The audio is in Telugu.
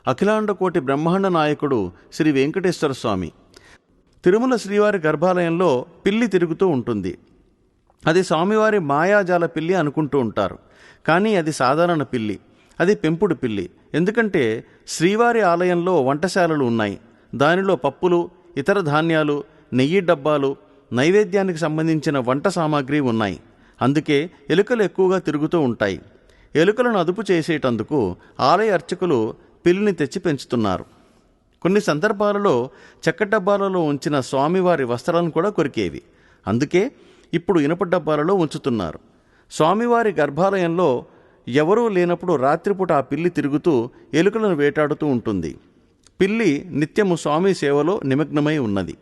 అఖిలాండకోటి బ్రహ్మాండ నాయకుడు శ్రీ వెంకటేశ్వర స్వామి. తిరుమల శ్రీవారి గర్భాలయంలో పిల్లి తిరుగుతూ ఉంటుంది. అది స్వామివారి మాయాజాల పిల్లి అనుకుంటూ ఉంటారు. కానీ అది సాధారణ పిల్లి, అది పెంపుడు పిల్లి. ఎందుకంటే శ్రీవారి ఆలయంలో వంటశాలలు ఉన్నాయి. దానిలో పప్పులు, ఇతర ధాన్యాలు, నెయ్యి డబ్బాలు, నైవేద్యానికి సంబంధించిన వంట సామాగ్రి ఉన్నాయి. అందుకే ఎలుకలు ఎక్కువగా తిరుగుతూ ఉంటాయి. ఎలుకలను అదుపు చేసేటందుకు ఆలయ అర్చకులు పిల్లిని తెచ్చి పెంచుతున్నారు. కొన్ని సందర్భాలలో చెక్క డబ్బాలలో ఉంచిన స్వామివారి వస్త్రాలను కూడా కొరికేవి. అందుకే ఇప్పుడు ఇనుప డబ్బాలలో ఉంచుతున్నారు. స్వామివారి గర్భాలయంలో ఎవరూ లేనప్పుడు రాత్రిపూట ఆ పిల్లి తిరుగుతూ ఎలుకలను వేటాడుతూ ఉంటుంది. పిల్లి నిత్యము స్వామి సేవలో నిమగ్నమై ఉన్నది.